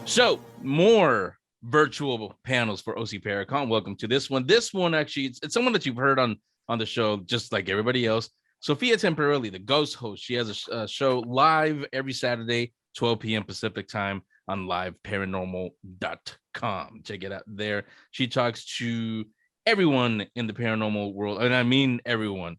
So more virtual panels for OC Paracon. Welcome to this one. This one actually, it's someone that you've heard on the show, just like everybody else. Sophia Temperilli, the ghost host. She has a show live every Saturday, 12 p.m. Pacific time on liveparanormal.com. Check it out there. She talks to everyone in the paranormal world, and I mean everyone.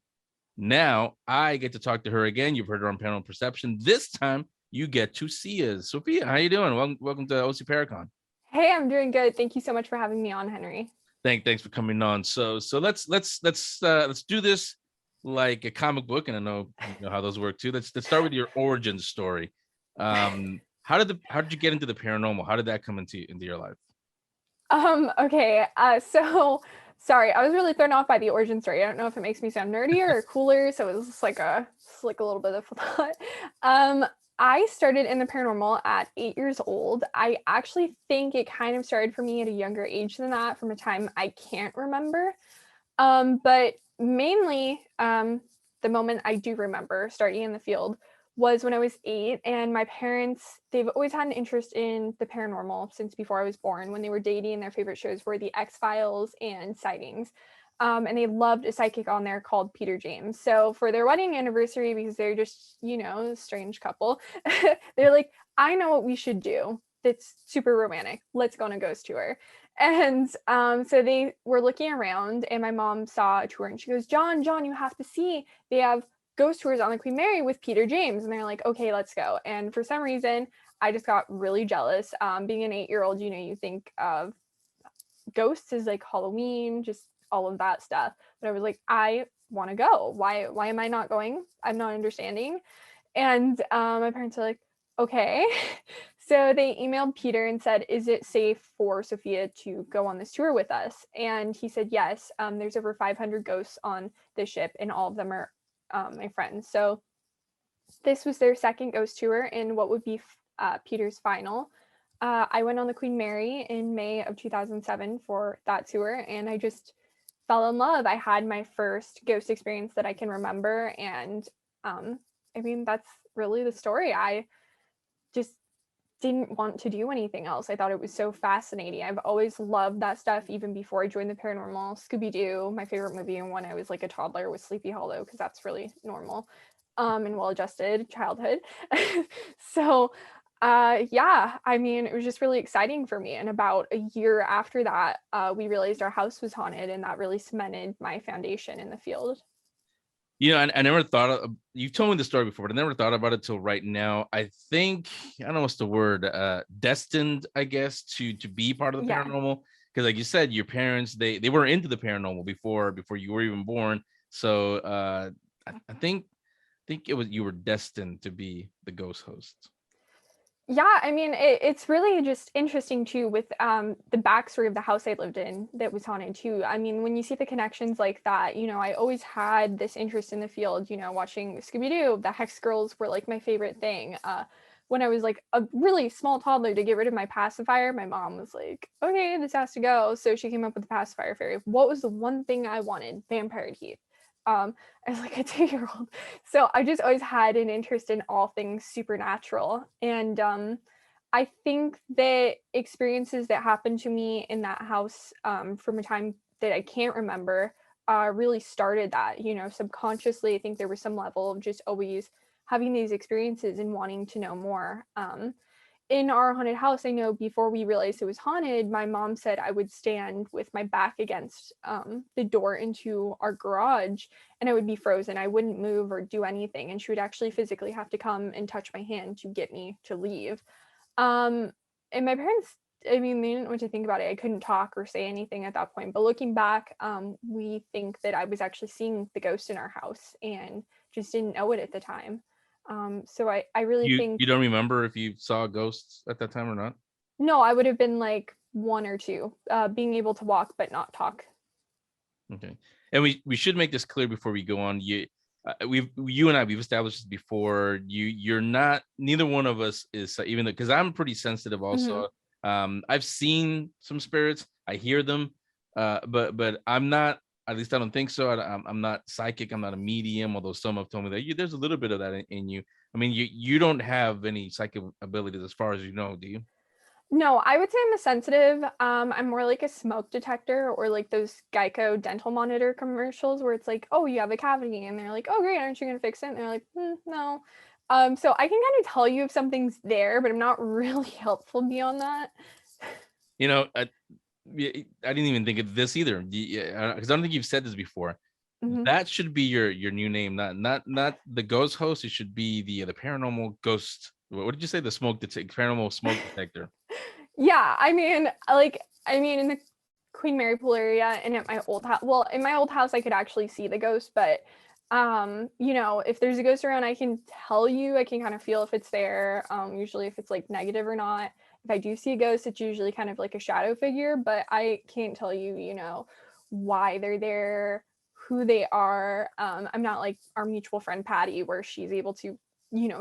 Now I get to talk to her again. You've heard her on Paranormal Perception. This time you get to see us. Sophia, how you doing? Welcome to OC Paracon. Hey, I'm doing good. Thank you so much for having me on, Henry. Thanks for coming on. So let's do this like a comic book, and I know you know how those work too. Let's start with your origin story. How did you get into the paranormal? How did that come into your life? Okay. So sorry, I was really thrown off by the origin story. I don't know if it makes me sound nerdier or cooler, so it was just like a little bit of a thought. I started in the paranormal at 8 years old. I actually think it kind of started for me at a younger age than that, from a time I can't remember. But mainly, the moment I do remember starting in the field was when I was 8, and my parents, they've always had an interest in the paranormal since before I was born. When they were dating, their favorite shows were The X-Files and Sightings. And they loved a psychic on there called Peter James. So for their wedding anniversary, because they're just, a strange couple, they're like, I know what we should do that's super romantic. Let's go on a ghost tour. And so they were looking around, and my mom saw a tour, and she goes, John, you have to see. They have ghost tours on the Queen Mary with Peter James. And they're like, okay, let's go. And for some reason, I just got really jealous. Being an 8-year-old, you think of ghosts as like Halloween, just all of that stuff. But I was like, I want to go. Why am I not going? I'm not understanding. And my parents are like, okay. So they emailed Peter and said, is it safe for Sophia to go on this tour with us? And he said, yes. There's over 500 ghosts on the ship, and all of them are my friends. So this was their second ghost tour, and what would be Peter's final. I went on the Queen Mary in May of 2007 for that tour, and I just fell in love. I had my first ghost experience that I can remember, and that's really the story. I just didn't want to do anything else. I thought it was so fascinating. I've always loved that stuff, even before I joined the paranormal. Scooby-Doo, my favorite movie when I was like a toddler, was Sleepy Hollow, because that's really normal and well-adjusted childhood. So it was just really exciting for me. And about a year after that, we realized our house was haunted, and that really cemented my foundation in the field. I never thought of, you've told me the story before, but I never thought about it till right now. I think, I don't know what's the word, destined, I guess, to be part of the paranormal. Because like you said, your parents, they were into the paranormal before you were even born. So I think it was, you were destined to be the ghost host. Yeah, it's really just interesting too, with the backstory of the house I lived in that was haunted too. When you see the connections like that, I always had this interest in the field. Watching Scooby-Doo, the Hex Girls were like my favorite thing. When I was like a really small toddler, to get rid of my pacifier, my mom was like, okay, this has to go. So she came up with the pacifier fairy. What was the one thing I wanted? Vampire teeth. As like a 2-year-old. So I just always had an interest in all things supernatural. And I think that experiences that happened to me in that house from a time that I can't remember really started that. Subconsciously, I think there was some level of just always having these experiences and wanting to know more. In our haunted house, I know before we realized it was haunted, my mom said I would stand with my back against the door into our garage, and I would be frozen. I wouldn't move or do anything, and she would actually physically have to come and touch my hand to get me to leave. And my parents, they didn't know what to think about it. I couldn't talk or say anything at that point. But looking back, we think that I was actually seeing the ghost in our house and just didn't know it at the time. So I really think... You don't remember if you saw ghosts at that time or not? No, I would have been like 1 or 2, being able to walk but not talk. Okay, and we should make this clear before we go on. You and I, we've established this before. You're not. Neither one of us is, even though, because I'm pretty sensitive also. Mm-hmm. I've seen some spirits. I hear them, but I'm not. At least I don't think so. I'm not psychic. I'm not a medium. Although some have told me that there's a little bit of that in you. You don't have any psychic abilities as far as you know, do you? No, I would say I'm a sensitive. I'm more like a smoke detector or like those Geico dental monitor commercials where it's like, oh, you have a cavity, and they're like, oh, great, aren't you gonna fix it? And they're like, no. So I can kind of tell you if something's there, but I'm not really helpful beyond that. You know, I didn't even think of this either, because I don't think you've said this before. Mhm. That should be your new name, not the ghost host. It should be the paranormal ghost. What did you say? The paranormal smoke detector. Yeah, I mean, in the Queen Mary Pool area and at my old house, well, in my old house, I could actually see the ghost, but if there's a ghost around, I can tell you, I can kind of feel if it's there, usually if it's like negative or not. If I do see a ghost, it's usually kind of like a shadow figure, but I can't tell you, why they're there, who they are. I'm not like our mutual friend Patty, where she's able to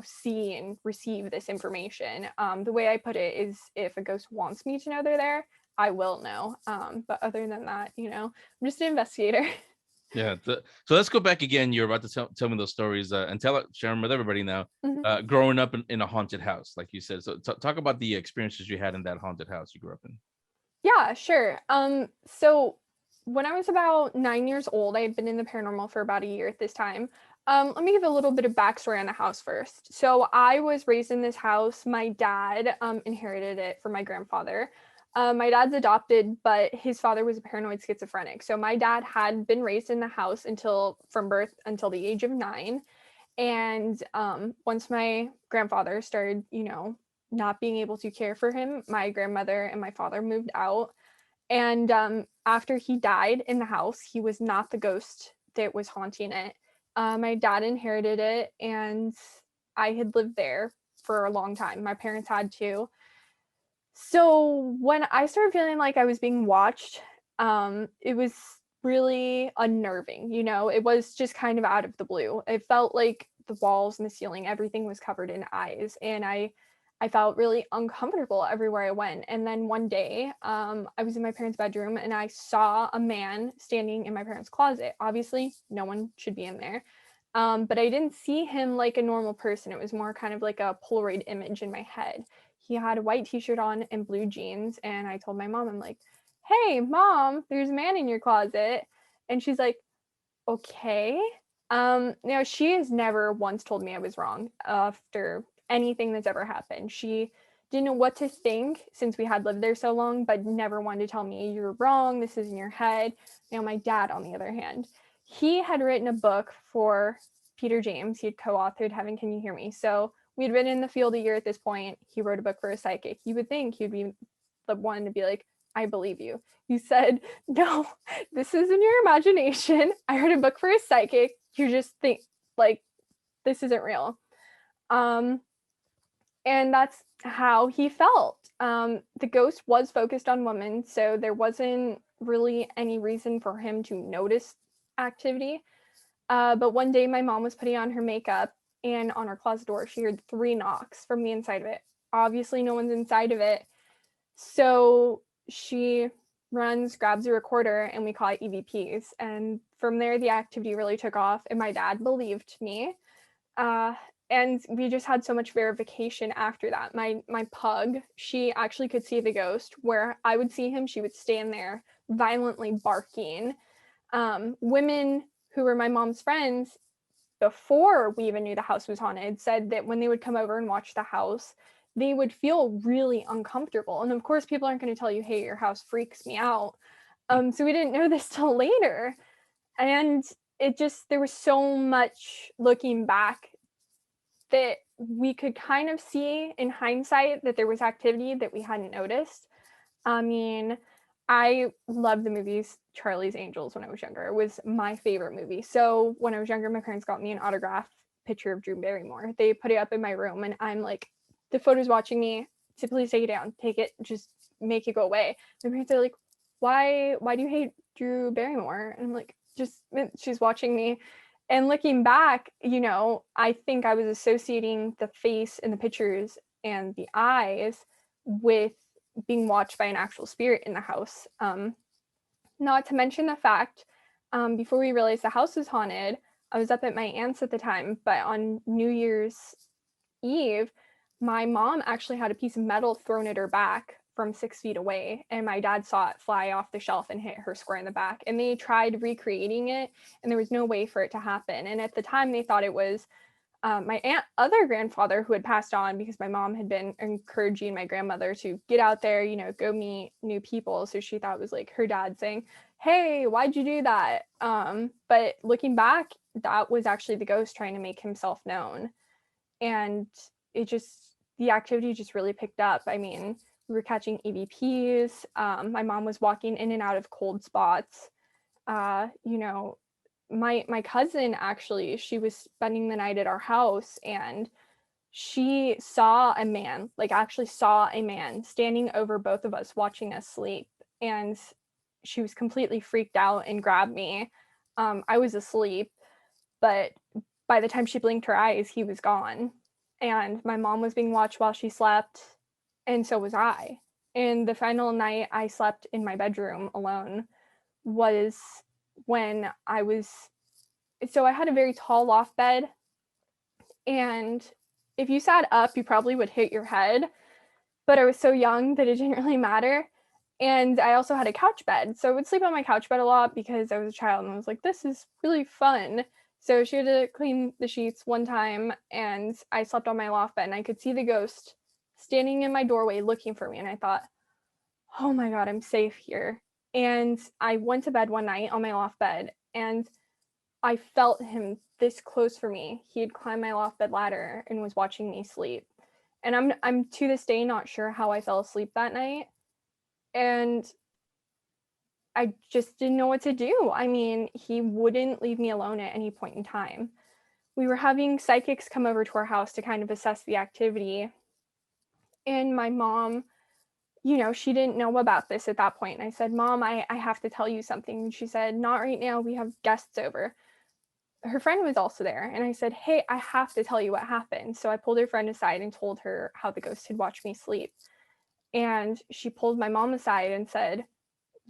see and receive this information. The way I put it is if a ghost wants me to know they're there, I will know. But other than that, I'm just an investigator. Yeah. So let's go back again. You're about to tell me those stories and share them with everybody now. Mhm. Growing up in a haunted house, like you said. So talk about the experiences you had in that haunted house you grew up in. Yeah, sure. So when I was about 9 years old, I had been in the paranormal for about a year at this time. Let me give a little bit of backstory on the house first. So I was raised in this house. My dad inherited it from my grandfather. My dad's adopted, but his father was a paranoid schizophrenic. So my dad had been raised in the house from birth until the age of 9. And once my grandfather started, not being able to care for him, my grandmother and my father moved out. And after he died in the house, he was not the ghost that was haunting it. My dad inherited it, and I had lived there for a long time. My parents had too. So when I started feeling like I was being watched, it was really unnerving. It was just kind of out of the blue. It felt like the walls and the ceiling, everything was covered in eyes, and I felt really uncomfortable everywhere I went. And then one day, I was in my parents' bedroom and I saw a man standing in my parents' closet. Obviously, no one should be in there. But I didn't see him like a normal person. It was more kind of like a Polaroid image in my head. He had a white t-shirt on and blue jeans. And I told my mom, I'm like, hey, mom, there's a man in your closet. And she's like, okay. She has never once told me I was wrong after anything that's ever happened. She didn't know what to think since we had lived there so long, but never wanted to tell me you're wrong, this is in your head. My dad, on the other hand, he had written a book for Peter James. He had co-authored Heaven Can You Hear Me? So we had been in the field a year at this point. He wrote a book for a psychic. You would think he'd be the one to be like, I believe you. He said, no, this is in your imagination. I read a book for a psychic. You just think like this isn't real. Um, and that's how he felt. The ghost was focused on women, so there wasn't really any reason for him to notice activity. But one day my mom was putting on her makeup, and on her closet door, she heard 3 knocks from the inside of it. Obviously, no one's inside of it. So she runs, grabs a recorder, and we call it EVPs. And from there, the activity really took off, and my dad believed me. Uh, and we just had so much verification after that. My pug, she actually could see the ghost. Where I would see him, she would stand there violently barking. Women who were my mom's friends before we even knew the house was haunted said that when they would come over and watch the house, they would feel really uncomfortable. And of course, people aren't going to tell you, hey, your house freaks me out. So we didn't know this till later. And there was so much looking back that we could kind of see in hindsight that there was activity that we hadn't noticed. I mean, I loved the movies Charlie's Angels when I was younger. It was my favorite movie. So when I was younger, my parents got me an autograph picture of Drew Barrymore. They put it up in my room, and I'm like, the photo's watching me. So please take it down. Take it. Just make it go away. My parents are like, why do you hate Drew Barrymore? And I'm like, just she's watching me. And looking back, I think I was associating the face in the pictures and the eyes with being watched by an actual spirit in the house. Not to mention the fact, before we realized the house was haunted, I was up at my aunt's at the time, but on New Year's Eve, my mom actually had a piece of metal thrown at her back from 6 feet away, and my dad saw it fly off the shelf and hit her square in the back. And they tried recreating it, and there was no way for it to happen. And at the time, they thought it was my other grandfather who had passed on, because my mom had been encouraging my grandmother to get out there, you know, go meet new people. So she thought it was like her dad saying, hey, why'd you do that? But looking back, that was actually the ghost trying to make himself known. And the activity just really picked up. I mean, we were catching EVPs. My mom was walking in and out of cold spots. You know, my cousin, actually, she was spending the night at our house, and she saw a man, like actually saw a man standing over both of us watching us sleep. And she was completely freaked out and grabbed me. I was asleep, but by the time she blinked her eyes, he was gone. And my mom was being watched while she slept, and so was I. And the final night I slept in my bedroom alone was when I had a very tall loft bed, and if you sat up, you probably would hit your head, but I was so young that it didn't really matter. And I also had a couch bed, so I would sleep on my couch bed a lot because I was a child and I was like, this is really fun. So she had to clean the sheets one time, and I slept on my loft bed, and I could see the ghost standing in my doorway looking for me. And I thought, oh my God, I'm safe here. And I went to bed one night on my loft bed, and I felt him this close for me. He had climbed my loft bed ladder and was watching me sleep. And I'm to this day not sure how I fell asleep that night. And I just didn't know what to do. I mean, he wouldn't leave me alone at any point in time. We were having psychics come over to our house to kind of assess the activity. And my mom, you know, she didn't know about this at that point. And I said, Mom, I have to tell you something. And she said, not right now. We have guests over. Her friend was also there. And I said, hey, I have to tell you what happened. So I pulled her friend aside and told her how the ghost had watched me sleep. And she pulled my mom aside and said,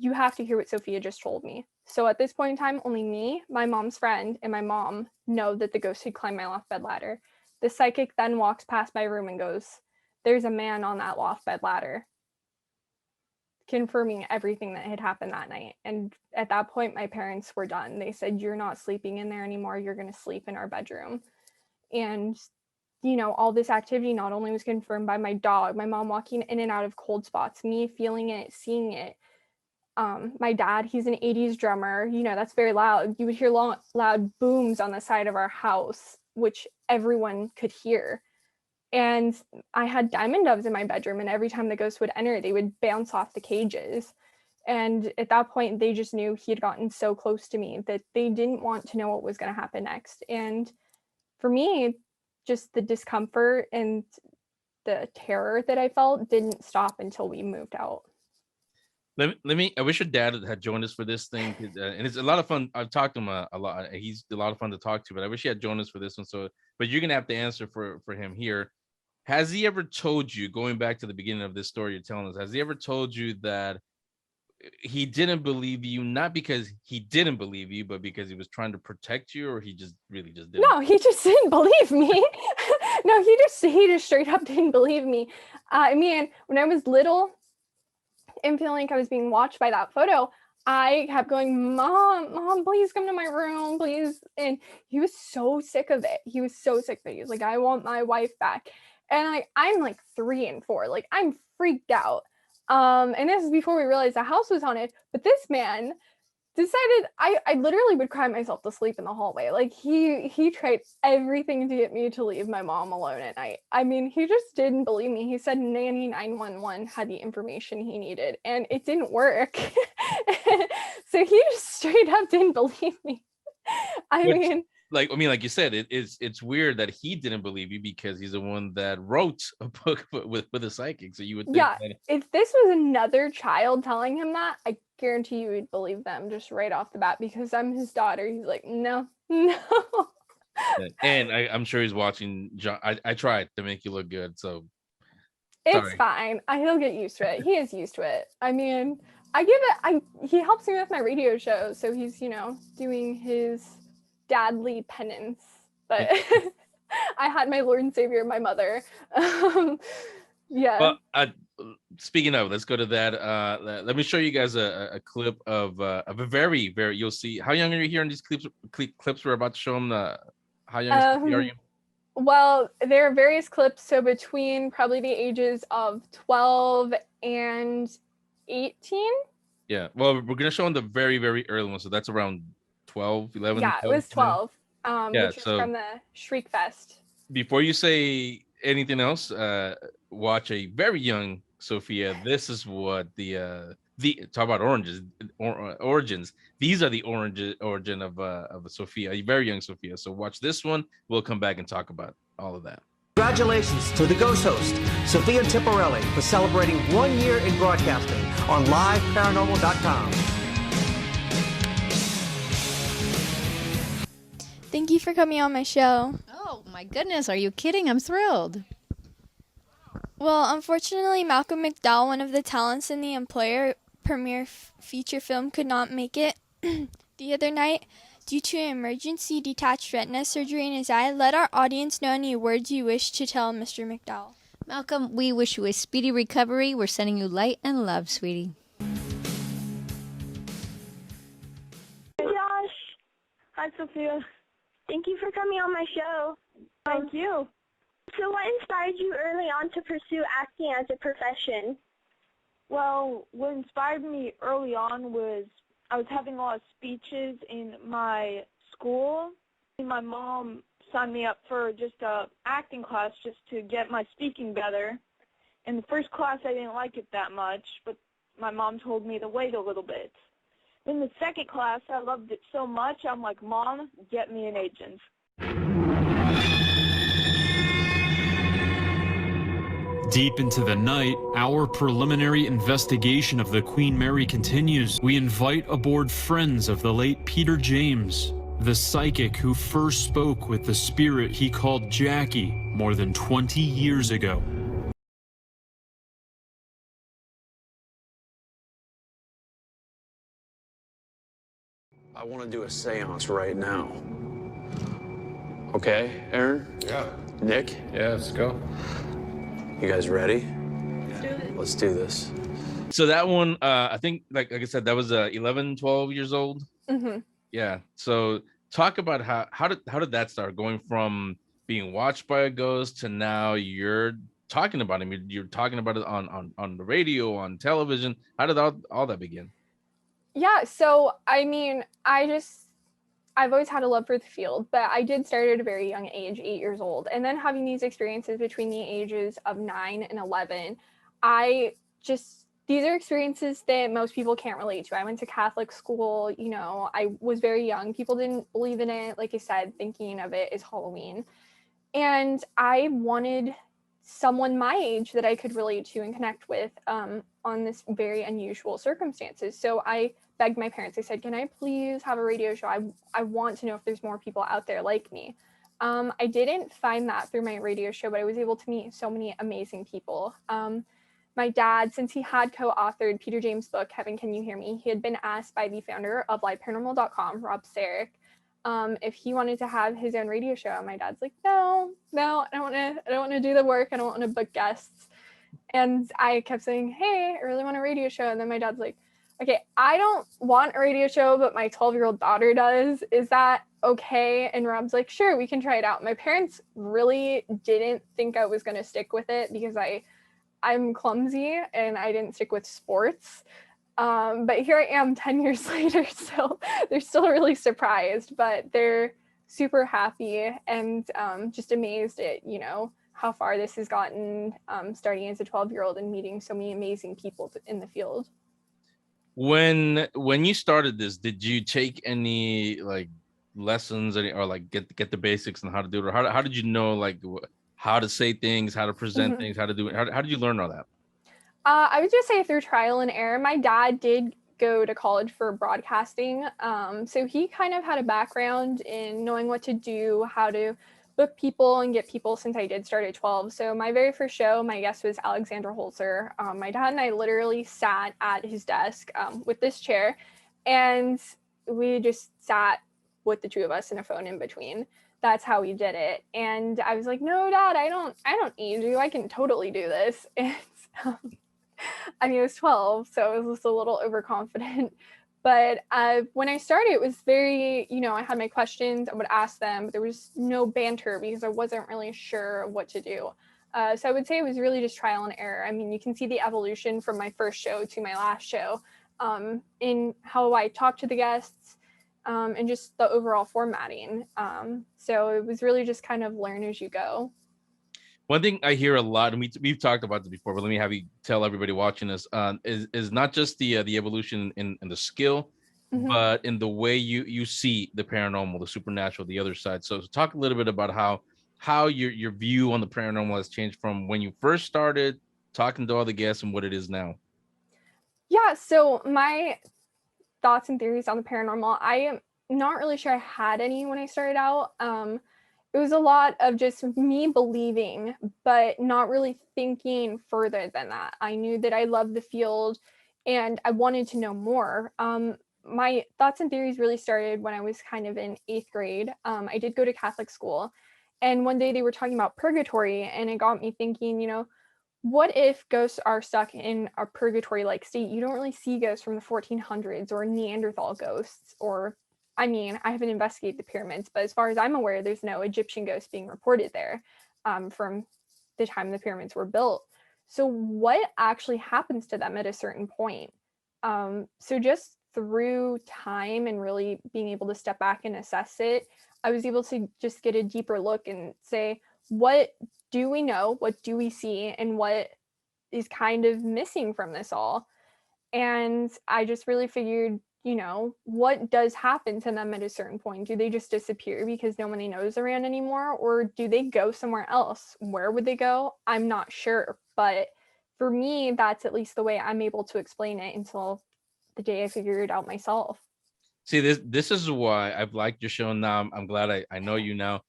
you have to hear what Sophia just told me. So at this point in time, only me, my mom's friend, and my mom know that the ghost had climbed my loft bed ladder. The psychic then walks past my room and goes, there's a man on that loft bed ladder, confirming everything that had happened that night. And at that point, my parents were done. They said, you're not sleeping in there anymore. You're going to sleep in our bedroom. And, you know, all this activity not only was confirmed by my dog, my mom walking in and out of cold spots, me feeling it, seeing it. My dad, he's an 80s drummer. You know, that's very loud. You would hear loud booms on the side of our house, which everyone could hear. And I had diamond doves in my bedroom, and every time the ghost would enter, they would bounce off the cages. And at that point, they just knew he had gotten so close to me that they didn't want to know what was going to happen next. And for me, just the discomfort and the terror that I felt didn't stop until we moved out. I wish your dad had joined us for this thing, and it's a lot of fun. I've talked to him a lot. He's a lot of fun to talk to, but I wish he had joined us for this one. So, but you're gonna have to answer for him here. Has he ever told you, going back to the beginning of this story you're telling us, has he ever told you that he didn't believe you, not because he didn't believe you, but because he was trying to protect you, or he just really just didn't? No, he just didn't believe me. No, he just straight up didn't believe me. I mean, when I was little and feeling like I was being watched by that photo, I kept going, Mom, please come to my room, please. And he was so sick of it. He was so sick of it. He was like, I want my wife back. And I'm like 3 and 4. Like, I'm freaked out. And this is before we realized the house was haunted. But this man decided I literally would cry myself to sleep in the hallway. Like, he tried everything to get me to leave my mom alone at night. I mean, he just didn't believe me. He said Nanny 911 had the information he needed, and it didn't work. So he just straight up didn't believe me. Like you said, it's weird that he didn't believe you, because he's the one that wrote a book with a psychic. So you would think that if this was another child telling him that, I guarantee you he'd believe them just right off the bat, because I'm his daughter. He's like, no. And I'm sure he's watching. John, I tried to make you look good, so it's fine. He'll get used to it. He is used to it. I mean, he helps me with my radio show, so he's, you know, doing his dadly penance. But I had my Lord and Savior, my mother. Yeah. Well, speaking of, let's go to that. Let me show you guys a clip of a very, very. You'll see. How young are you here in these clips we're about to show them? How young are you? Well, there are various clips, so between probably the ages of 12 and 18. Yeah, well, we're gonna show them the very, very early one, so that's around 12, 11. Yeah, 12, it was 12, yeah, which is so from the Shriek Fest. before you say anything else, watch a very young Sophia. This is what the talk about origins. These are the origin of Sophia, a very young Sophia. So watch this one. We'll come back and talk about all of that. Congratulations to the Ghost host, Sophia Temperilli, for celebrating 1 year in broadcasting on liveparanormal.com. Thank you for coming on my show. Oh, my goodness. Are you kidding? I'm thrilled. Well, unfortunately, Malcolm McDowell, one of the talents in the Employer premiere feature film, could not make it the other night due to an emergency detached retina surgery in his eye. Let our audience know any words you wish to tell Mr. McDowell. Malcolm, we wish you a speedy recovery. We're sending you light and love, sweetie. Hey, Josh. Hi, Sophia. Thank you for coming on my show. Thank you. So what inspired you early on to pursue acting as a profession? Well, what inspired me early on was I was having a lot of speeches in my school. My mom signed me up for just a acting class just to get my speaking better. In the first class, I didn't like it that much, but my mom told me to wait a little bit. In the second class, I loved it so much, I'm like, Mom, get me an agent. Deep into the night, our preliminary investigation of the Queen Mary continues. We invite aboard friends of the late Peter James, the psychic who first spoke with the spirit he called Jackie more than 20 years ago. I want to do a seance right now. Okay, Aaron? Yeah. Nick? Yeah, let's go. You guys ready? Let's do it. Let's do this. So that one, I think, like I said, that was 11, 12 years old. Mm-hmm. Yeah. So talk about how did that start? Going from being watched by a ghost to now you're talking about him. You're talking about it on the radio, on television. How did all that begin? Yeah, so I mean, I've always had a love for the field, but I did start at a very young age, 8 years old. And then having these experiences between the ages of 9 and 11, these are experiences that most people can't relate to. I went to Catholic school, you know, I was very young. People didn't believe in it, like I said, thinking of it as Halloween. And I wanted someone my age that I could relate to and connect with on this very unusual circumstances. So I begged my parents. I said, can I please have a radio show? I want to know if there's more people out there like me. I didn't find that through my radio show, but I was able to meet so many amazing people. My dad, since he had co-authored Peter James' book, Heaven, Can You Hear Me? He had been asked by the founder of liveparanormal.com, Rob Sarek, if he wanted to have his own radio show. And my dad's like, no, I don't want to do the work. I don't want to book guests. And I kept saying, hey, I really want a radio show. And then my dad's like, okay, I don't want a radio show, but my 12-year-old daughter does. Is that okay? And Rob's like, sure, we can try it out. My parents really didn't think I was going to stick with it because I'm clumsy and I didn't stick with sports. But here I am 10 years later, so they're still really surprised, but they're super happy and just amazed at, you know, how far this has gotten, starting as a 12-year-old and meeting so many amazing people in the field. When you started this, did you take any like lessons or like get the basics on how to do it, or how did you know like how to say things, how to present things, how to do it? How did you learn all that? I would just say through trial and error. My dad did go to college for broadcasting, so he kind of had a background in knowing what to do, how to book people and get people, since I did start at 12. So my very first show, my guest was Alexander Holzer. My dad and I literally sat at his desk with this chair, and we just sat with the two of us and a phone in between. That's how we did it. And I was like, no, Dad, I don't need you. I can totally do this. And I mean, I was 12, so I was just a little overconfident. But when I started, it was very, I had my questions, I would ask them, but there was no banter because I wasn't really sure what to do. So I would say it was really just trial and error. I mean, you can see the evolution from my first show to my last show in how I talk to the guests and just the overall formatting. So it was really just kind of learn as you go. One thing I hear a lot, and we've talked about this before, but let me have you tell everybody watching this, is not just the evolution in the skill, but in the way you see the paranormal, the supernatural, the other side. So talk a little bit about how your view on the paranormal has changed from when you first started talking to all the guests and what it is now. Yeah, so my thoughts and theories on the paranormal, I am not really sure I had any when I started out. It was a lot of just me believing, but not really thinking further than that. I knew that I loved the field and I wanted to know more. My thoughts and theories really started when I was kind of in 8th grade. I did go to Catholic school, and one day they were talking about purgatory, and it got me thinking, what if ghosts are stuck in a purgatory like state? You don't really see ghosts from the 1400s or Neanderthal ghosts, or I mean, I haven't investigated the pyramids, but as far as I'm aware, there's no Egyptian ghosts being reported there from the time the pyramids were built. So what actually happens to them at a certain point? So just through time and really being able to step back and assess it, I was able to just get a deeper look and say, what do we know? What do we see? And what is kind of missing from this all? And I just really figured, what does happen to them at a certain point? Do they just disappear because nobody knows around anymore? Or do they go somewhere else? Where would they go? I'm not sure. But for me, that's at least the way I'm able to explain it until the day I figure it out myself. See, this is why I've liked your show now. I'm glad I know you now,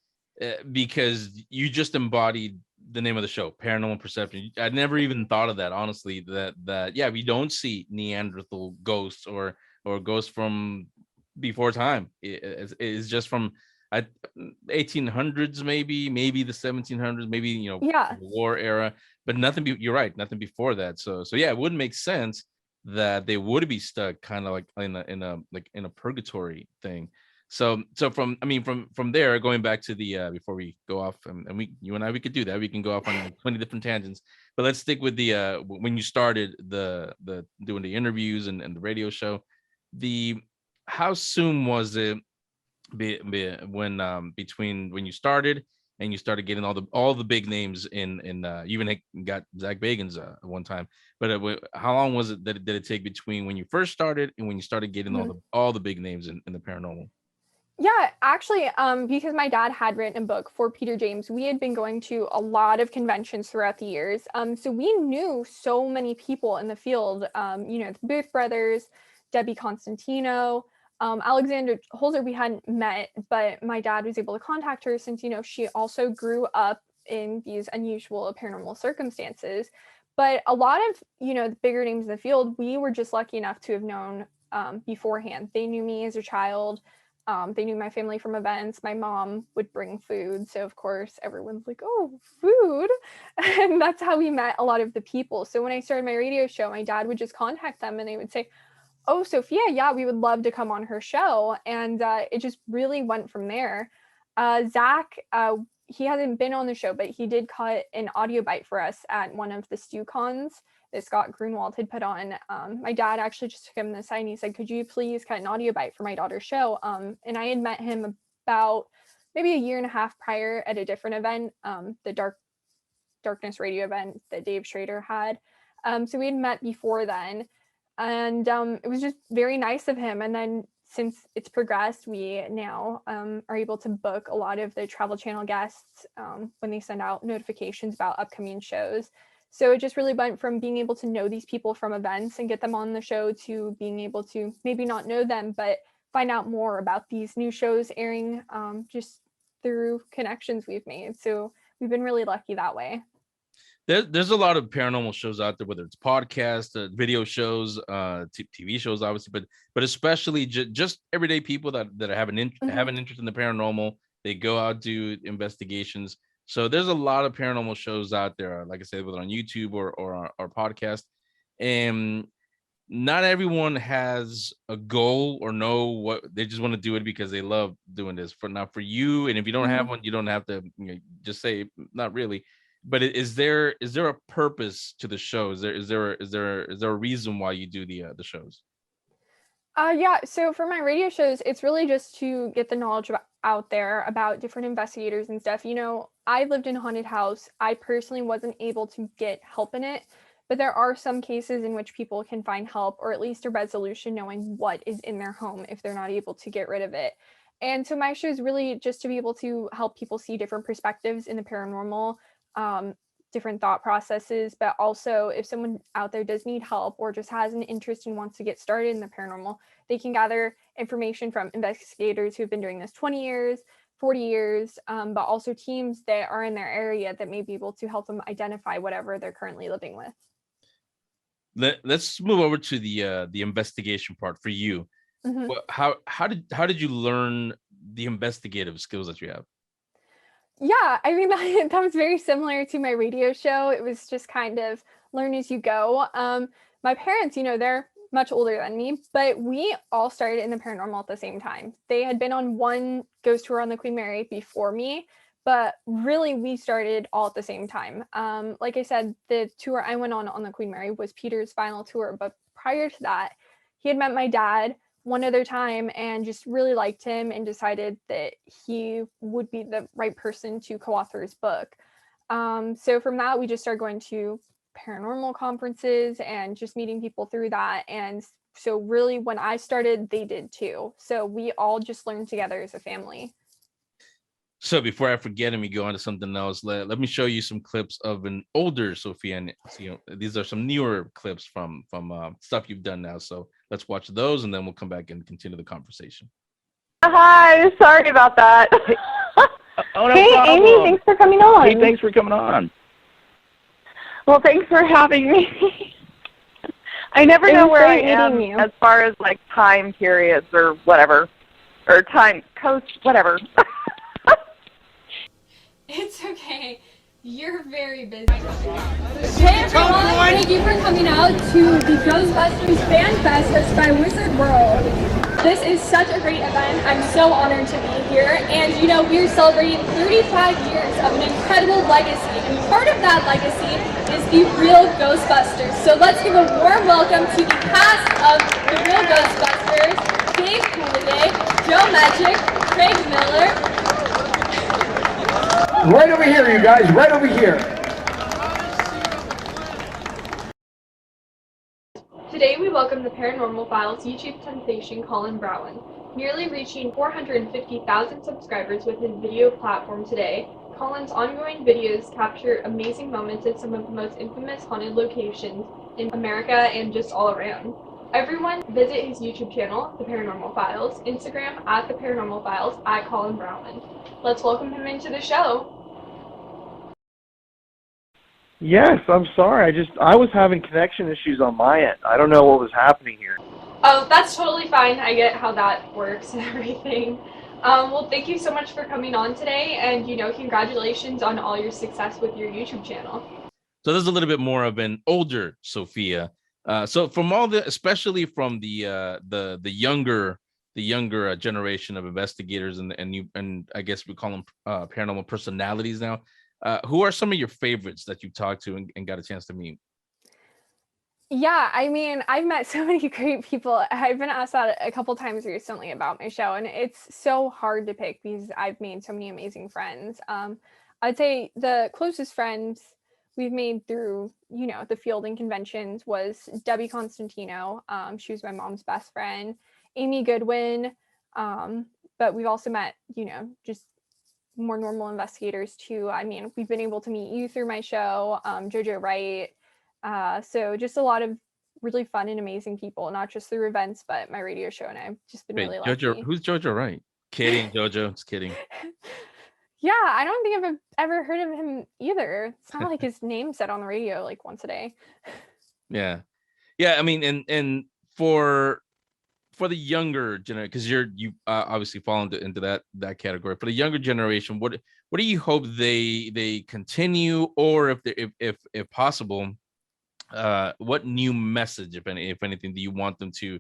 because you just embodied the name of the show, Paranormal Perception. I never even thought of that, honestly. That yeah, we don't see Neanderthal ghosts or ghosts from before time. It's just from 1800s, maybe the 1700s, maybe Yeah. war era, but nothing. You're right, nothing before that. So yeah, it would make sense that they would be stuck kind of like in a purgatory thing. So from there, going back to the before we go off, and you and I, we could do that, we can go off on 20 different tangents, but let's stick with the when you started the doing the interviews and the radio show. The How soon was it when between when you started and you started getting all the big names in you even got Zach Bagans at one time, but how long was it that did it take between when you first started and when you started getting all the big names in the paranormal? Yeah, actually, because my dad had written a book for Peter James, we had been going to a lot of conventions throughout the years. So we knew so many people in the field, the Booth brothers, Debbie Constantino, Alexander Holzer we hadn't met, but my dad was able to contact her since, she also grew up in these unusual paranormal circumstances. But a lot of, the bigger names in the field, we were just lucky enough to have known beforehand. They knew me as a child. They knew my family from events. My mom would bring food. So, of course, everyone's like, oh, food. And that's how we met a lot of the people. So when I started my radio show, my dad would just contact them and they would say, oh, Sophia, yeah, we would love to come on her show. And it just really went from there. Zach, he hasn't been on the show, but he did cut an audio bite for us at one of the StewCons that Scott Grunwald had put on. My dad actually just took him aside and he said, could you please cut an audio bite for my daughter's show? And I had met him about maybe a year and a half prior at a different event, the Darkness Radio event that Dave Schrader had. So we had met before then. And it was just very nice of him. And then since it's progressed, we now are able to book a lot of the Travel Channel guests when they send out notifications about upcoming shows. So it just really went from being able to know these people from events and get them on the show to being able to maybe not know them, but find out more about these new shows airing just through connections we've made. So we've been really lucky that way. There's a lot of paranormal shows out there, whether it's podcasts, video shows, TV shows, obviously, but especially just everyday people that have an interest in the paranormal. They go out, do investigations. So there's a lot of paranormal shows out there, like I said, whether on YouTube or podcast. and not everyone has a goal or know what they just want to do it because they love doing this. For you, and if you don't have one, you don't have to just say not really. But is there a purpose to the show? Is there a reason why you do the shows? Yeah, so for my radio shows, it's really just to get the knowledge out there about different investigators and stuff. I lived in a haunted house. I personally wasn't able to get help in it, but there are some cases in which people can find help, or at least a resolution knowing what is in their home if they're not able to get rid of it. And so my show is really just to be able to help people see different perspectives in the paranormal, different thought processes, but also if someone out there does need help or just has an interest and wants to get started in the paranormal, they can gather information from investigators who've been doing this 20 years, 40 years, but also teams that are in their area that may be able to help them identify whatever they're currently living with. Let's move over to the investigation part for you. Well, how did you learn the investigative skills that you have? Yeah, I mean, that was very similar to my radio show. It was just kind of learn as you go. My parents, they're much older than me, but we all started in the paranormal at the same time. They had been on one ghost tour on the Queen Mary before me, but really we started all at the same time. Like I said, the tour I went on the Queen Mary was Peter's final tour, but prior to that, he had met my dad one other time and just really liked him and decided that he would be the right person to co-author his book. So from that, we just started going to paranormal conferences and just meeting people through that. And so really when I started, they did too. So we all just learned together as a family. So before I forget and we go on to something else, let me show you some clips of an older Sophia. And these are some newer clips from stuff you've done now. So let's watch those, and then we'll come back and continue the conversation. Hi, sorry about that. No hey, problem. Amy, thanks for coming on. Hey, thanks for coming on. Well, thanks for having me. I never know where I am as far as like time periods or whatever, or time coast, whatever. It's okay. You're very busy. Hey everyone, thank you for coming out to the Ghostbusters Fan Fest hosted by Wizard World. This is such a great event. I'm so honored to be here. And we're celebrating 35 years of an incredible legacy. And part of that legacy is the real Ghostbusters. So let's give a warm welcome to the cast of the real Ghostbusters: Dave Cooliday, Joe Magic, Craig Miller. Right over here, you guys, right over here. Today we welcome the Paranormal Files YouTube sensation Colin Browen. Nearly reaching 450,000 subscribers with his video platform today, Colin's ongoing videos capture amazing moments at some of the most infamous haunted locations in America and just all around. Everyone visit his YouTube channel, The Paranormal Files, Instagram at The Paranormal Files, at Colin Browen. Let's welcome him into the show. Yes, I'm sorry. I was having connection issues on my end. I don't know what was happening here. Oh, that's totally fine. I get how that works and everything. Well, thank you so much for coming on today, and congratulations on all your success with your YouTube channel. So there's a little bit more of an older Sophia. So from especially from the younger generation of investigators and I guess we call them paranormal personalities now. Who are some of your favorites that you talked to and got a chance to meet? Yeah, I mean, I've met so many great people. I've been asked that a couple times recently about my show, and it's so hard to pick because I've made so many amazing friends. I'd say the closest friends we've made through, the field and conventions was Debbie Constantino. She was my mom's best friend. Amy Goodwin. But we've also met, just more normal investigators too. I mean, we've been able to meet you through my show, Jojo Wright. So just a lot of really fun and amazing people, not just through events, but my radio show. And I've just been really lucky. Who's Jojo Wright? Kidding, Jojo. Just kidding. Yeah, I don't think I've ever heard of him either. It's not like his name said on the radio like once a day. Yeah. I mean, and for the younger generation, because you obviously fall into that category. For the younger generation, what do you hope they continue, or if possible, what new message, if anything, do you want them to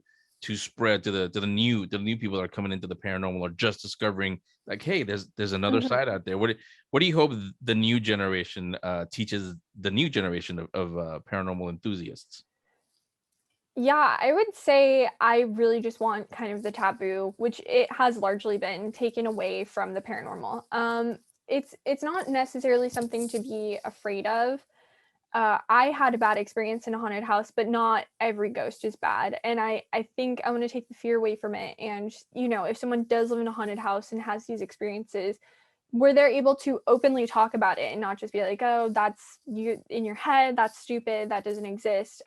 spread to the new people that are coming into the paranormal or just discovering, like, hey, there's another side out there? What do you hope the new generation teaches the new generation of paranormal enthusiasts? Yeah, I would say I really just want kind of the taboo, which it has largely been taken away from the paranormal. It's not necessarily something to be afraid of. I had a bad experience in a haunted house, but not every ghost is bad. And I think I want to take the fear away from it. And, if someone does live in a haunted house and has these experiences, where they're able to openly talk about it and not just be like, oh, that's you in your head, that's stupid, that doesn't exist.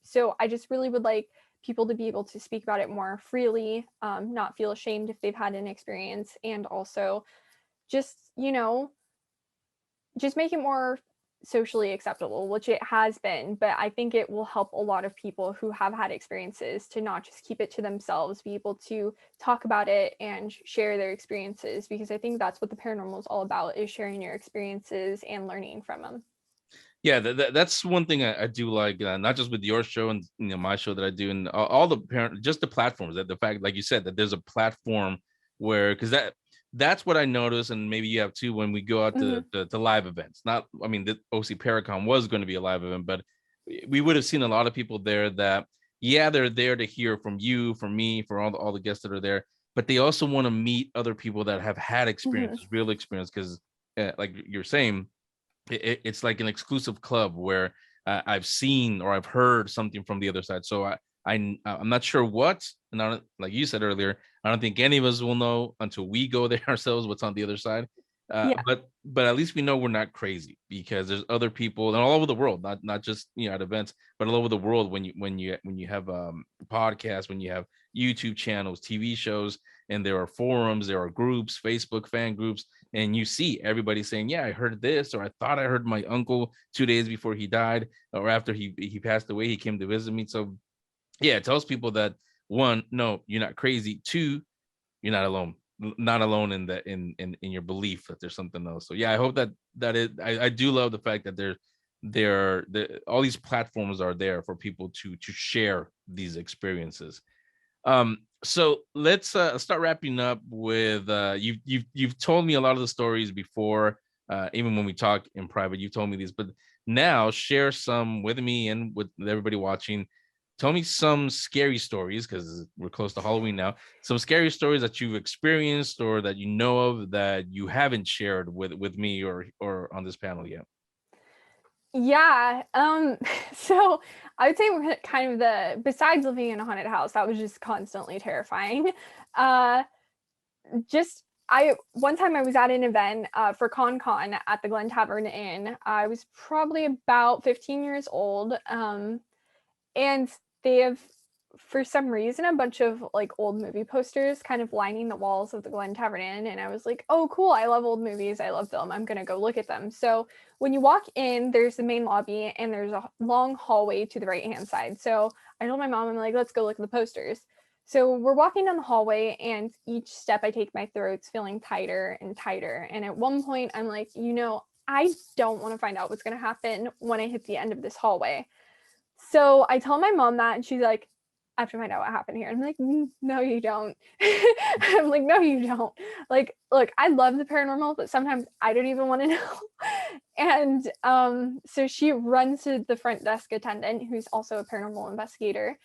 So I just really would like people to be able to speak about it more freely, not feel ashamed if they've had an experience, and also just, just make it more socially acceptable, which it has been, but I think it will help a lot of people who have had experiences to not just keep it to themselves, be able to talk about it and share their experiences, because I think that's what the paranormal is all about, is sharing your experiences and learning from them. Yeah, that's one thing I do like, not just with your show and my show that I do, and all the just the platforms, that the fact, like you said, that there's a platform where, because that's what I noticed, and maybe you have too, when we go out to live events. Not, I mean, the OC Paracon was going to be a live event, but we would have seen a lot of people there that, yeah, they're there to hear from you, from me, for all the guests that are there, but they also want to meet other people that have had experiences, real experience, because like you're saying, it's like an exclusive club where I've seen or I've heard something from the other side. So I'm not sure what, and like you said earlier, I don't think any of us will know until we go there ourselves what's on the other side. But at least we know we're not crazy, because there's other people and all over the world, not just at events, but all over the world. When you have podcasts, when you have YouTube channels, TV shows, and there are forums, there are groups, Facebook fan groups, and you see everybody saying, yeah, I heard this, or I thought I heard my uncle 2 days before he died, or after he passed away, he came to visit me. So yeah, it tells people that, one, no, you're not crazy. Two, you're not alone. Not alone in that in your belief that there's something else. So yeah, I hope that I do love the fact that all these platforms are there for people to share these experiences. So let's start wrapping up with you've told me a lot of the stories before, even when we talk in private, you've told me these, but now share some with me and with everybody watching. Tell me some scary stories, because we're close to Halloween now. Some scary stories that you've experienced or that you know of that you haven't shared with me or on this panel yet. Yeah. So I would say we're kind of besides living in a haunted house, that was just constantly terrifying. One time I was at an event for Con at the Glen Tavern Inn. I was probably about 15 years old. And they have, for some reason, a bunch of like old movie posters kind of lining the walls of the Glen Tavern Inn. And I was like, oh, cool. I love old movies. I love film. I'm going to go look at them. So when you walk in, there's the main lobby and there's a long hallway to the right-hand side. So I told my mom, I'm like, let's go look at the posters. So we're walking down the hallway, and each step I take, my throat's feeling tighter and tighter. And at one point, I'm like, I don't want to find out what's going to happen when I hit the end of this hallway. So I tell my mom that, and she's like, I have to find out what happened here. I'm like, no, you don't. I'm like, no, you don't. Like, look, I love the paranormal, but sometimes I don't even want to know. And so she runs to the front desk attendant, who's also a paranormal investigator.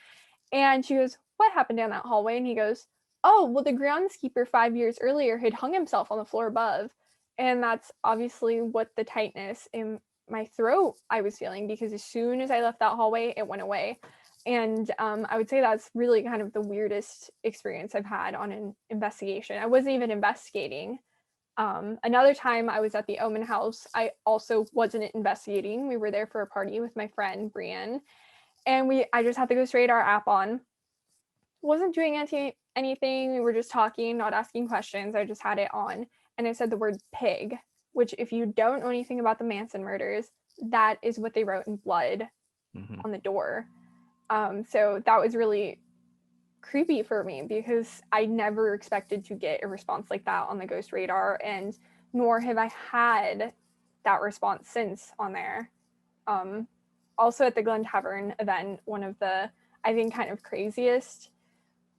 And she goes, what happened down that hallway? And he goes, oh, well, the groundskeeper 5 years earlier had hung himself on the floor above. And that's obviously what the tightness in my throat I was feeling, because as soon as I left that hallway, it went away. And I would say that's really kind of the weirdest experience I've had on an investigation. I wasn't even investigating. Another time I was at the Omen House, I also wasn't investigating. We were there for a party with my friend Brienne, and I just had the Ghost Radar app on. Wasn't doing anything. We were just talking, not asking questions. I just had it on, and it said the word pig, which, if you don't know anything about the Manson murders, that is what they wrote in blood on the door. So that was really creepy for me, because I never expected to get a response like that on the Ghost Radar, and nor have I had that response since on there. also at the Glen Tavern event, one of the, I think, kind of craziest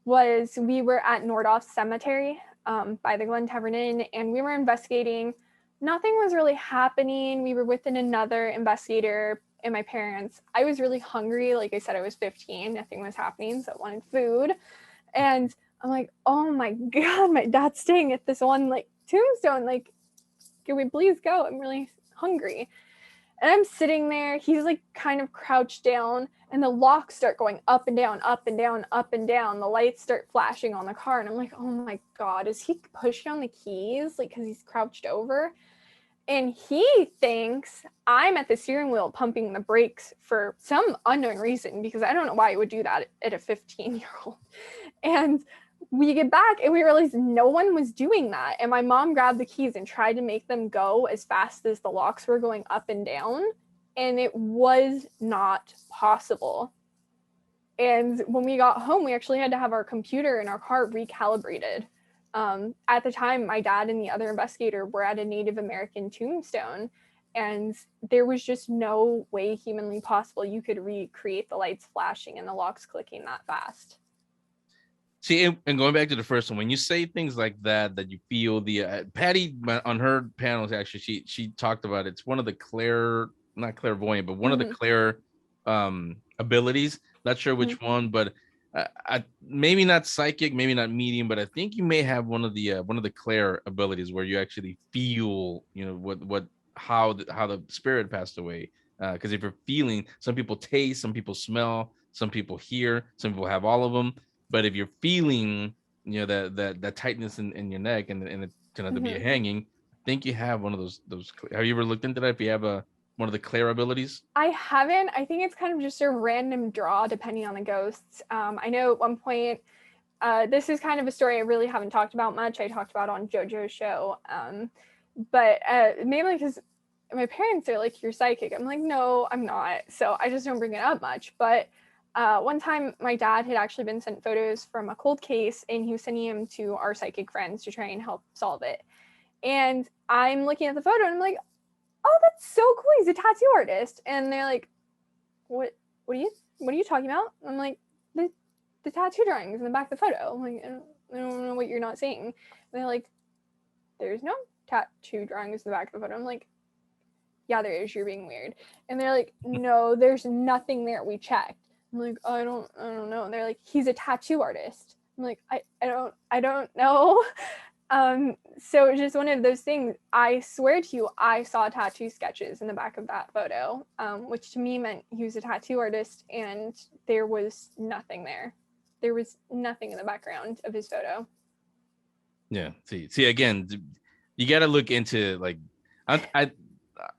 was we were at Nordhoff Cemetery by the Glen Tavern Inn, and we were investigating. Nothing was really happening. We were with another investigator and my parents. I was really hungry. Like I said, I was 15. Nothing was happening, so I wanted food. And I'm like, oh my God, my dad's staying at this one like tombstone. Like, can we please go? I'm really hungry. And I'm sitting there. He's like kind of crouched down, and the locks start going up and down, up and down, up and down. The lights start flashing on the car, and I'm like, oh my God, is he pushing on the keys? Like, because he's crouched over? And he thinks I'm at the steering wheel pumping the brakes for some unknown reason, because I don't know why he would do that at a 15-year-old. And we get back and we realize no one was doing that. And my mom grabbed the keys and tried to make them go as fast as the locks were going up and down. And it was not possible. And when we got home, we actually had to have our computer in our car recalibrated. At the time, my dad and the other investigator were at a Native American tombstone, and there was just no way humanly possible you could recreate the lights flashing and the locks clicking that fast. See, and going back to the first one, when you say things like that you feel the Patty on her panels, actually, she talked about it. It's one of the not clairvoyant, but one of the clair abilities. Not sure which one, but maybe not psychic, maybe not medium, but I think you may have one of the clair abilities where you actually feel, how the spirit passed away. Because if you're feeling, some people taste, some people smell, some people hear, some people have all of them. But if you're feeling, that tightness in your neck and it turned out to be a hanging, I think you have one of those. Have you ever looked into that? If you have one of the clair abilities? I haven't. I think it's kind of just a random draw depending on the ghosts. I know at one point, this is kind of a story I really haven't talked about much. I talked about on JoJo's show, but mainly because my parents are like, "You're psychic." I'm like, "No, I'm not." So I just don't bring it up much. But one time, my dad had actually been sent photos from a cold case, and he was sending them to our psychic friends to try and help solve it. And I'm looking at the photo, and I'm like, oh, that's so cool. He's a tattoo artist. And they're like, what are you talking about? I'm like, the tattoo drawings in the back of the photo. I'm like, I don't know what you're not seeing. And they're like, there's no tattoo drawings in the back of the photo. I'm like, yeah, there is. You're being weird. And they're like, no, there's nothing there. We checked. I'm like, oh, I don't know. And they're like, he's a tattoo artist. I'm like, I don't know. So it's just one of those things. I swear to you, I saw tattoo sketches in the back of that photo, which to me meant he was a tattoo artist, and there was nothing there. There was nothing in the background of his photo. Yeah. See, again, you got to look into, like, I'm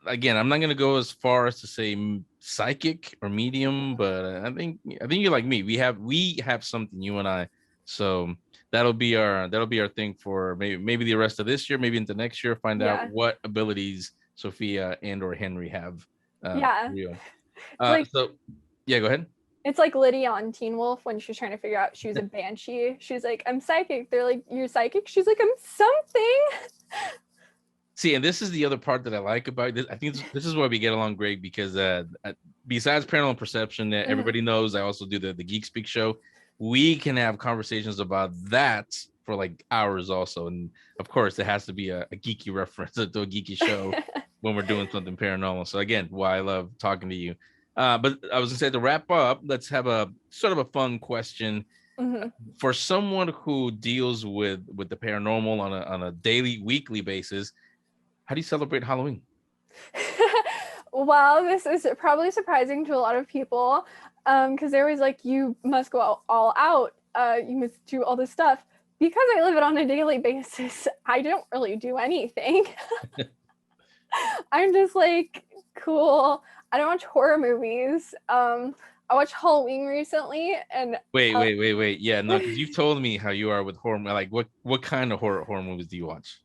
not going to go as far as to say psychic or medium, but I think you're like me. We have something, you and I. So that'll be our thing for maybe the rest of this year, maybe into next year. Find out what abilities Sophia and or Henry have. Real. So yeah, go ahead. It's like Lydia on Teen Wolf when she was trying to figure out she was a banshee. She's like, I'm psychic. They're like, you're psychic? She's like, I'm something. See, and this is the other part that I like about this. I think this is why we get along great, because besides Paranormal Perception that everybody knows, I also do the Geek Speak show. We can have conversations about that for like hours also. And of course, it has to be a geeky reference to a geeky show when we're doing something paranormal. So again, why I love talking to you. But I was gonna say, to wrap up, let's have a sort of a fun question. For someone who deals with the paranormal on a daily, weekly basis. How do you celebrate Halloween? Well, this is probably surprising to a lot of people, because they're always like, you must go all out, you must do all this stuff. Because I live it on a daily basis, I don't really do anything. I'm just like, cool. I don't watch horror movies. I watched Halloween recently, and wait. Yeah, no, because you've told me how you are with horror. Like, what kind of horror movies do you watch?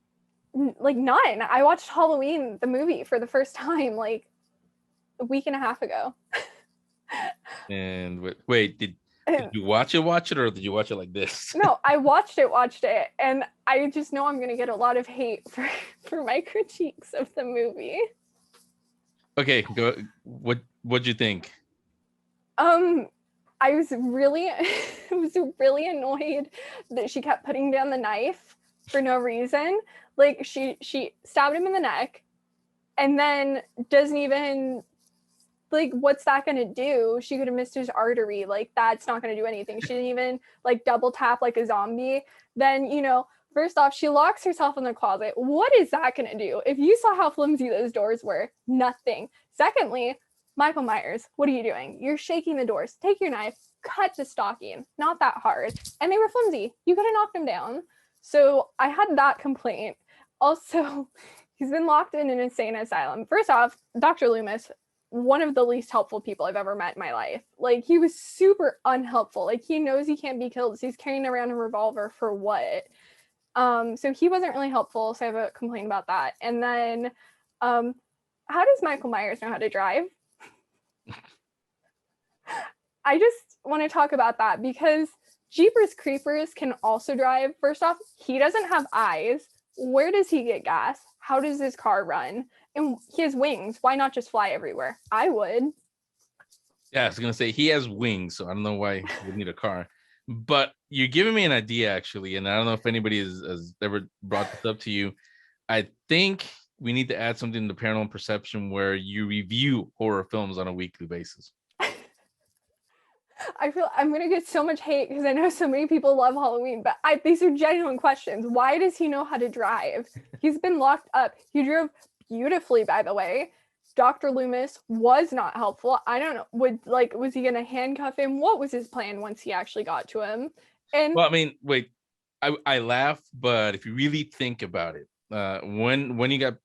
Like, none. I watched Halloween, the movie, for the first time like a week and a half ago. And wait, did you watch it, or did you watch it like this? No, I watched it, and I just know I'm gonna get a lot of hate for my critiques of the movie. Okay, go. What'd you think? I was really really annoyed that she kept putting down the knife for no reason. Like she stabbed him in the neck and then doesn't even, like, what's that gonna do? She could have missed his artery. Like, that's not gonna do anything. She didn't even like double tap like a zombie. Then, first off, she locks herself in the closet. What is that gonna do? If you saw how flimsy those doors were, nothing. Secondly, Michael Myers, what are you doing? You're shaking the doors. Take your knife, cut the stocking. Not that hard. And they were flimsy. You could have knocked them down. So I had that complaint. Also, he's been locked in an insane asylum. First off, Dr. Loomis, one of the least helpful people I've ever met in my life. Like, he was super unhelpful. Like, he knows he can't be killed, so he's carrying around a revolver for what? So he wasn't really helpful, so I have a complaint about that. And then, how does Michael Myers know how to drive? I just want to talk about that because Jeepers Creepers can also drive. First off, he doesn't have eyes. Where does he get gas? How does his car run? And he has wings. Why not just fly everywhere? I would. Yeah, I was gonna say he has wings, so I don't know why he would need a car. But you're giving me an idea, actually, and I don't know if anybody has ever brought this up to you. I think we need to add something to Paranormal Perception where you review horror films on a weekly basis. I feel I'm gonna get so much hate because I know so many people love Halloween, but these are genuine questions. Why does he know how to drive? He's been locked up. He drove beautifully, by the way. Dr. Loomis was not helpful. I don't know. Was he gonna handcuff him? What was his plan once he actually got to him? And well, I mean, wait, I laugh, but if you really think about it, when he got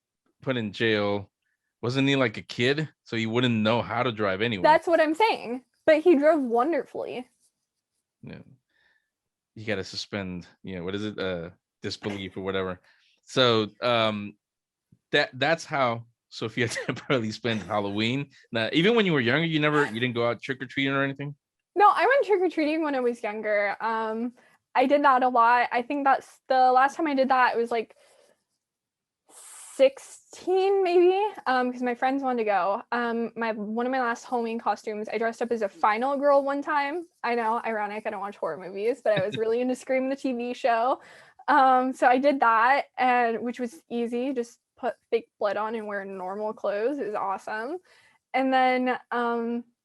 put in jail, wasn't he like a kid? So he wouldn't know how to drive anyway. That's what I'm saying. But he drove wonderfully. Yeah. You got to suspend, what is it? Disbelief or whatever. So that's how Sophia Temperilli spent Halloween. Now, even when you were younger, you didn't go out trick-or-treating or anything? No, I went trick-or-treating when I was younger. I did that a lot. I think that's the last time I did that, it was like 16 maybe, because my friends wanted to go. One of my last Halloween costumes, I dressed up as a final girl one time. I know, ironic, I don't watch horror movies, but I was really into Scream the TV show. So I did that, and which was easy, just put fake blood on and wear normal clothes. It was awesome. And then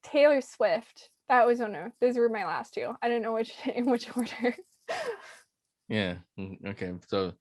Taylor Swift, that was, oh no, those were my last two. I don't know in which order. Yeah. Okay. So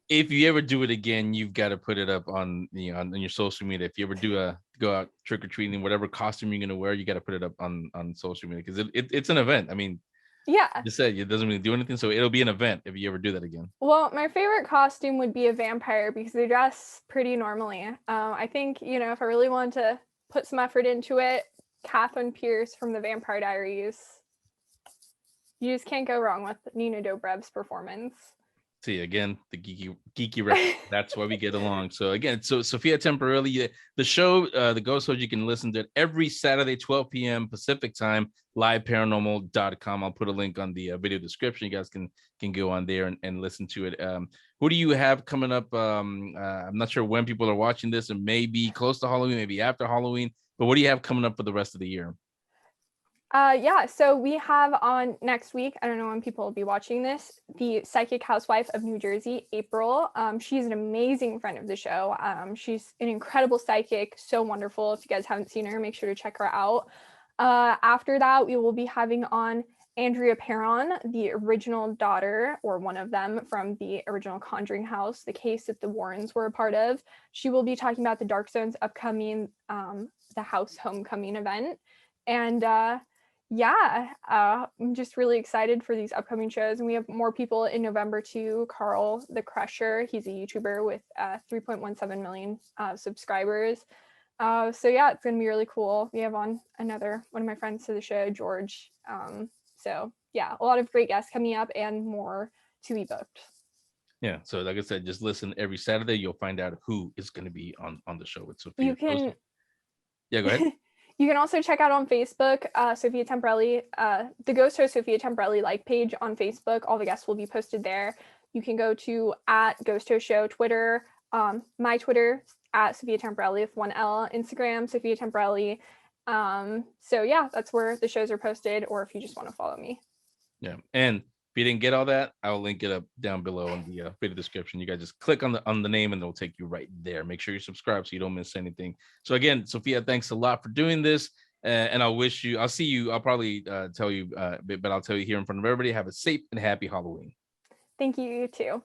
if you ever do it again, you've got to put it up on on your social media. If you ever go out trick-or-treating, whatever costume you're gonna wear, you got to put it up on social media because it's an event. I mean, yeah, you said it doesn't really do anything, so it'll be an event if you ever do that again. Well, my favorite costume would be a vampire because they dress pretty normally. I think, if I really wanted to put some effort into it, Catherine Pierce from the Vampire Diaries. You just can't go wrong with Nina Dobrev's performance. See, again, the geeky reference. That's why we get along. So again, so Sophia Temperilli, the show, the Ghost Host, you can listen to it every Saturday, 12 p.m. Pacific time, liveparanormal.com. I'll put a link on the video description. You guys can go on there and listen to it. Who do you have coming up? I'm not sure when people are watching this. It may be close to Halloween, maybe after Halloween. But what do you have coming up for the rest of the year? So we have on next week, I don't know when people will be watching this, the Psychic Housewife of New Jersey, April. She's an amazing friend of the show. She's an incredible psychic, so wonderful. If you guys haven't seen her, make sure to check her out. After that, we will be having on Andrea Perron, the original daughter, or one of them, from the original Conjuring house, the case that the Warrens were a part of. She will be talking about the Dark Zone's upcoming the house homecoming event. And I'm just really excited for these upcoming shows. And we have more people in November too. Carl the Crusher, he's a YouTuber with 3.17 million subscribers. It's going to be really cool. We have on another one of my friends to the show, George. A lot of great guests coming up and more to be booked. Yeah, so like I said, just listen every Saturday. You'll find out who is going to be on the show with Sophia. You can... Yeah, go ahead. You can also check out on Facebook, Sophia Temperilli, the Ghost Host Sophia Temperilli page on Facebook. All the guests will be posted there. You can go to @Ghost Host Show Twitter, my Twitter, at Sophia Temperilli with 1 L, Instagram, Sophia Temperilli. So yeah, that's where the shows are posted, or if you just want to follow me. Yeah. And if you didn't get all that, I'll link it up down below in the video description. You guys just click on the name and it'll take you right there. Make sure you subscribe so you don't miss anything. So again, Sophia, thanks a lot for doing this. And I'll see you. I'll probably tell you, but I'll tell you here in front of everybody, have a safe and happy Halloween. Thank you, you too.